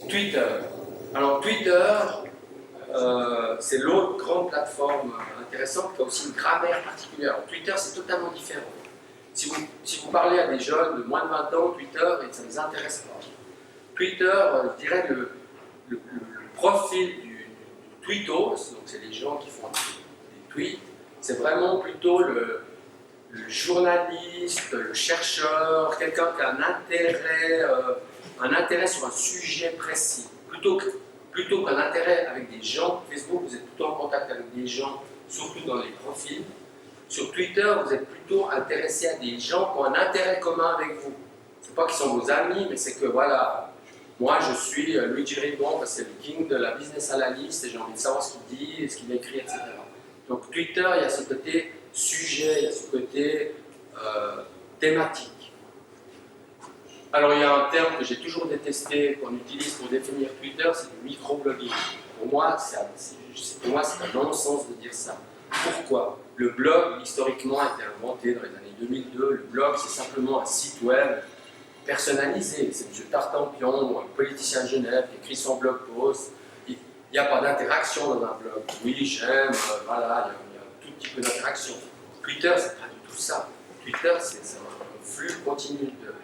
Twitter. Alors Twitter, c'est l'autre grande plateforme intéressante qui a aussi une grammaire particulière. Alors, Twitter, c'est totalement différent. Si vous parlez à des jeunes de moins de 20 ans, Twitter, ça ne les intéresse pas. Twitter, je dirais, le profil du tweetos, donc c'est les gens qui font des tweets, c'est vraiment plutôt le journaliste, le chercheur, quelqu'un qui a un intérêt sur un sujet précis, plutôt qu'un intérêt avec des gens. Facebook, vous êtes plutôt en contact avec des gens, surtout dans les profils. Sur Twitter, vous êtes plutôt intéressé à des gens qui ont un intérêt commun avec vous. C'est pas qu'ils sont vos amis, mais c'est que voilà, moi je suis Luigi Ribon, c'est le king de la business analyst et j'ai envie de savoir ce qu'il dit, ce qu'il écrit, etc. Donc Twitter, il y a ce côté sujet, il y a ce côté thématique. Alors il y a un terme que j'ai toujours détesté, qu'on utilise pour définir Twitter, c'est du microblogging. Pour moi, c'est un non-sens de dire ça. Pourquoi? Le blog, historiquement, a été inventé dans les années 2002. Le blog, c'est simplement un site web personnalisé. C'est M. Tartampion, un politicien de Genève, qui écrit son blog post. Il n'y a pas d'interaction dans un blog. Oui, j'aime, voilà, il y a un tout petit peu d'interaction. Twitter, c'est pas du tout ça. Twitter, c'est un flux continu de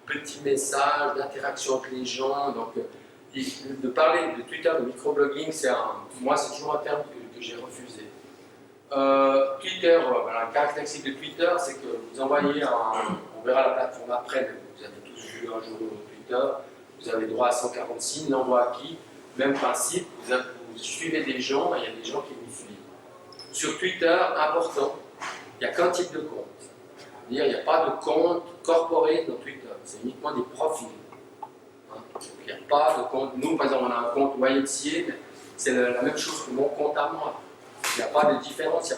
petits messages, d'interaction avec les gens. Donc, de parler de Twitter, de microblogging, moi, c'est toujours un terme que j'ai refusé. Twitter, la caractéristique de Twitter, c'est que vous envoyez on verra la plateforme après, mais vous avez tous vu un jour Twitter, vous avez droit à 140 signes, l'envoi à qui, même principe, vous suivez des gens et il y a des gens qui vous suivent. Sur Twitter, important, il n'y a qu'un type de compte. C'est-à-dire, il n'y a pas de compte corporate dans Twitter, c'est uniquement des profils. Il n'y a pas de compte. Nous, par exemple, on a un compte YMCA, mais c'est la même chose que mon compte à moi. Il n'y a pas de différence, il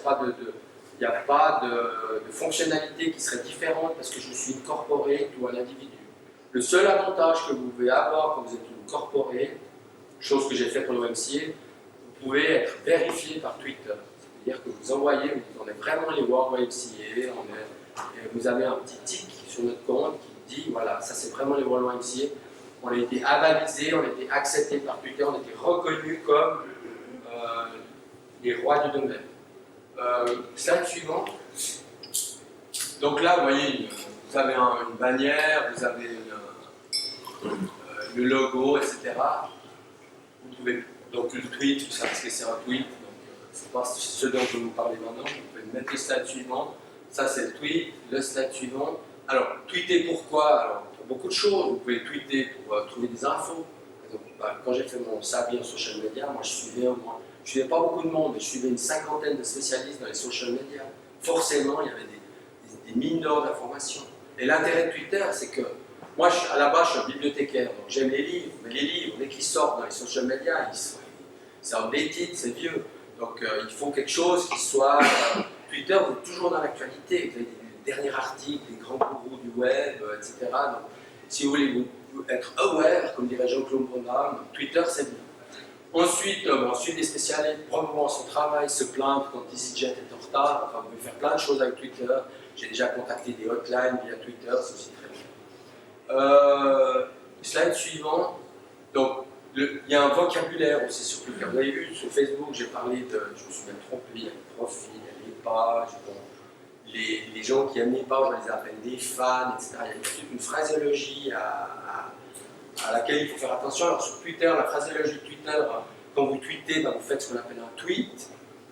n'y a pas de fonctionnalité qui serait différente parce que je suis une corporate ou un individu. Le seul avantage que vous pouvez avoir quand vous êtes une corporate, chose que j'ai fait pour le YMCA, vous pouvez être vérifié par Twitter. C'est-à-dire que vous envoyez, vous dites, on est vraiment les World YMCA, et vous avez un petit tic sur notre compte qui dit, voilà, ça c'est vraiment les World YMCA. On a été avalisés, on a été acceptés par Twitter, on a été reconnus comme les rois du domaine. Slide suivant. Donc là, vous voyez, vous avez une bannière, vous avez le logo, etc. Vous pouvez, donc le tweet, vous savez ce que c'est un tweet, donc c'est pas ce dont je vais vous parler maintenant. Vous pouvez mettre le slide suivant. Ça, c'est le tweet. Le slide suivant. Alors, tweeter pourquoi? Alors, pour beaucoup de choses. Vous pouvez tweeter pour trouver des infos. Donc, quand j'ai fait mon SABI en social media, moi je suivais pas beaucoup de monde, mais je suivais une cinquantaine de spécialistes dans les social media. Forcément, il y avait des mines d'or d'informations. Et l'intérêt de Twitter, c'est que moi, à la base, je suis un bibliothécaire, donc j'aime les livres, mais les livres, dès qu'ils sortent dans les social media, c'est outdated, c'est vieux. Donc, il faut quelque chose qui soit. Twitter, vous êtes toujours dans l'actualité, vous avez des derniers articles, des grands gourous du web, etc. Donc, si vous voulez être aware, comme dirait Jean-Claude Van Damme, Twitter, c'est bien. Ensuite, suivre des spécialistes, promouvoir son travail, se plaindre quand EasyJet est en retard. Enfin, vous pouvez faire plein de choses avec Twitter. J'ai déjà contacté des hotlines via Twitter, c'est aussi très bien. Slide suivant. Donc, il y a un vocabulaire aussi sur Twitter. Vous avez vu, sur Facebook, j'ai parlé je me souviens trompé, il y a les profils, il y a les pages. Bon, les gens qui aiment les pages, on les appelle des fans, etc. Il y a toute une phraséologie à laquelle il faut faire attention. Alors sur Twitter, la phraséologie de Twitter, quand vous tweetez, vous faites ce qu'on appelle un tweet.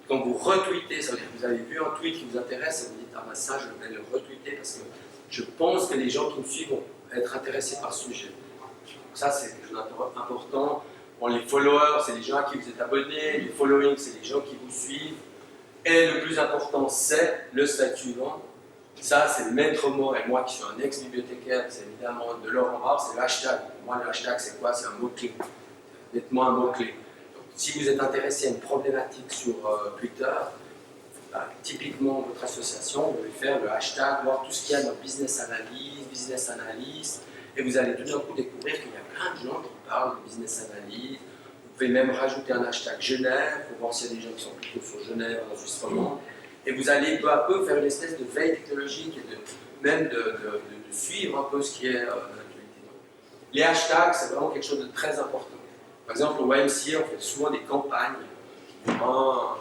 Quand vous retweetez, ça veut dire que vous avez vu un tweet qui vous intéresse et vous dites, ah ben ça, je vais le retweeter parce que je pense que les gens qui me suivent vont être intéressés par ce sujet. Donc ça, c'est quelque chose d'important. Bon, les followers, c'est les gens à qui vous êtes abonnés. Les followings, c'est les gens qui vous suivent. Et le plus important, c'est le slide suivant. Ça, c'est le maître mot, et moi qui suis un ex-bibliothécaire, c'est évidemment de Laurent Barre, c'est le hashtag. Pour moi, le hashtag, c'est quoi? C'est un mot-clé. Dites-moi un mot-clé. Donc, si vous êtes intéressé à une problématique sur Twitter, typiquement votre association, vous allez faire le hashtag, voir tout ce qu'il y a dans business analyst, et vous allez tout d'un coup découvrir qu'il y a plein de gens qui parlent de business analyst. Vous pouvez même rajouter un hashtag Genève pour voir s'il y a des gens qui sont plutôt sur Genève, enregistrement. Et vous allez peu à peu faire une espèce de veille technologique et même de suivre un peu ce qui est l'actualité. Les hashtags, c'est vraiment quelque chose de très important. Par exemple, au YMCA, on fait souvent des campagnes qui durent,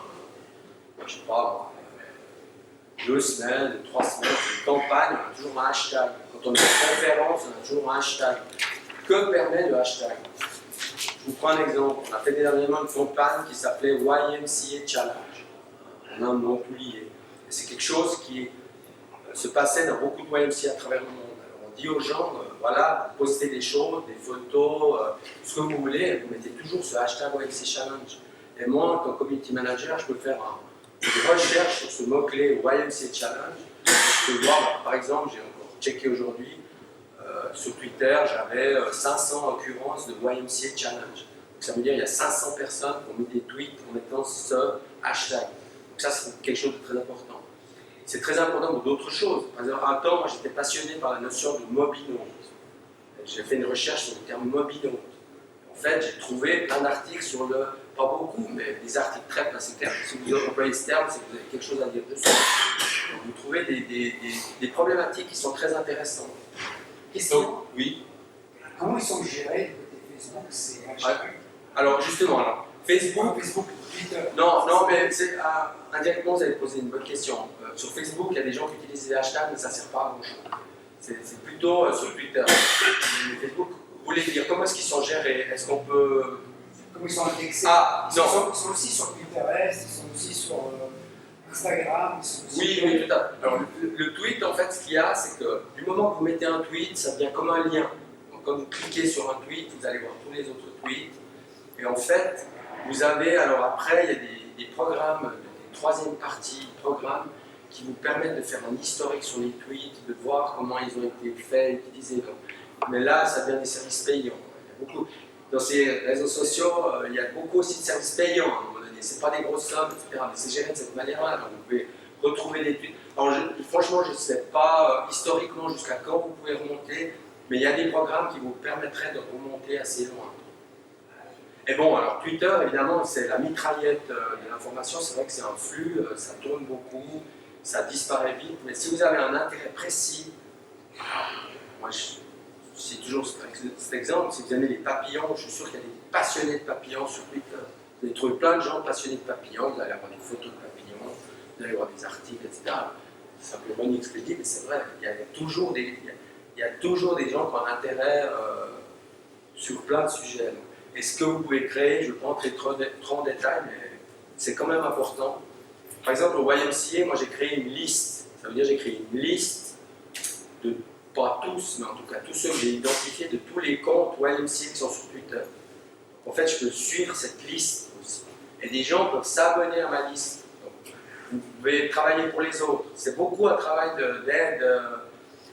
je sais pas, 2 semaines, 3 semaines, une campagne, on a toujours un hashtag. Quand on est en conférence, on a toujours un hashtag. Que permet le hashtag? Je vous prends un exemple. On a fait dernièrement une campagne qui s'appelait YMCA Challenge, en un nom tout lié. C'est quelque chose qui se passait dans beaucoup de YMCA à travers le monde. Alors on dit aux gens, voilà, vous postez des choses, des photos, ce que vous voulez, vous mettez toujours ce hashtag YMCA Challenge. Et moi, en tant que community manager, je peux faire une recherche sur ce mot-clé YMCA Challenge. Je peux voir, par exemple, j'ai encore checké aujourd'hui, sur Twitter, j'avais 500 occurrences de YMCA Challenge. Donc ça veut dire qu'il y a 500 personnes qui ont mis des tweets en mettant ce hashtag. Donc ça, c'est quelque chose de très important. C'est très important pour d'autres choses. Par exemple, un temps, moi, j'étais passionné par la notion de mobinote. J'ai fait une recherche sur le terme mobinote. En fait, j'ai trouvé plein d'articles sur le... Pas beaucoup, mais des articles très classiques. Si vous employez ce terme, c'est que vous avez quelque chose à dire dessus. Donc, vous trouvez des problématiques qui sont très intéressantes. Question. Oui. Comment ils sont gérés du côté Facebook ces hashtags? Alors justement, Facebook, Twitter. non, mais indirectement vous avez posé une bonne question. Sur Facebook, il y a des gens qui utilisent les hashtags, mais ça ne sert pas à grand chose. C'est plutôt sur Twitter. Facebook, vous voulez dire comment est-ce qu'ils sont gérés? Est-ce qu'on peut... Comment ils sont indexés? Non. Ils sont aussi sur Pinterest, ils sont aussi sur Instagram. Ils sont aussi Oui, tout à fait. Alors le tweet, en fait, ce qu'il y a, c'est que du moment que vous mettez un tweet, ça devient comme un lien. Donc quand vous cliquez sur un tweet, vous allez voir tous les autres tweets. Et en fait, vous avez, alors après, il y a des programmes, des troisième parties de programmes qui vous permettent de faire un historique sur les tweets, de voir comment ils ont été faits, utilisés. Mais là, ça devient des services payants. Il y a beaucoup, dans ces réseaux sociaux, il y a beaucoup aussi de services payants à un moment donné. Ce n'est pas des grosses sommes, etc. Mais c'est géré de cette manière-là. Donc vous pouvez retrouver des tweets. Alors franchement, je ne sais pas historiquement jusqu'à quand vous pouvez remonter, mais il y a des programmes qui vous permettraient de remonter assez loin. Et bon, alors Twitter, évidemment, c'est la mitraillette de l'information. C'est vrai que c'est un flux, ça tourne beaucoup, ça disparaît vite. Mais si vous avez un intérêt précis, moi c'est toujours cet exemple, si vous aimez les papillons, je suis sûr qu'il y a des passionnés de papillons sur Twitter. Vous allez trouver plein de gens passionnés de papillons, vous allez avoir des photos de papillons, vous allez avoir des articles, etc. C'est un peu ironique ce que je dis, mais c'est vrai, il y a toujours des gens qui ont un intérêt sur plein de sujets. Et ce que vous pouvez créer, je ne vais pas entrer trop en détail, mais c'est quand même important. Par exemple, au YMCA, moi j'ai créé une liste. Ça veut dire que j'ai créé une liste de, pas tous, mais en tout cas tous ceux que j'ai identifiés de tous les comptes YMCA qui sont sur Twitter. En fait, je peux suivre cette liste aussi. Et des gens peuvent s'abonner à ma liste. Donc, vous pouvez travailler pour les autres. C'est beaucoup un travail d'aide.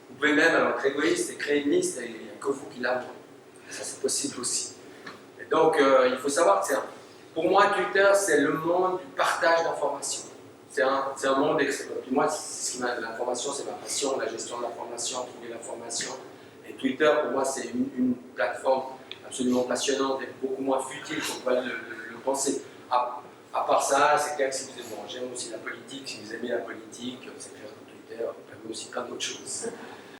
Vous pouvez même être égoïste et créer une liste et il n'y a que vous qui l'avez. Ça, c'est possible aussi. Donc, il faut savoir que pour moi, Twitter, c'est le monde du partage d'informations. C'est un monde excellent. Puis moi, l'information, c'est ma passion, la gestion de l'information, trouver l'information. Et Twitter, pour moi, c'est une plateforme absolument passionnante et beaucoup moins futile qu'on pourrait le penser. À part ça, c'est clair que si vous aimez, j'aime aussi la politique. Si vous aimez la politique, c'est clair que Twitter permet aussi plein d'autres choses.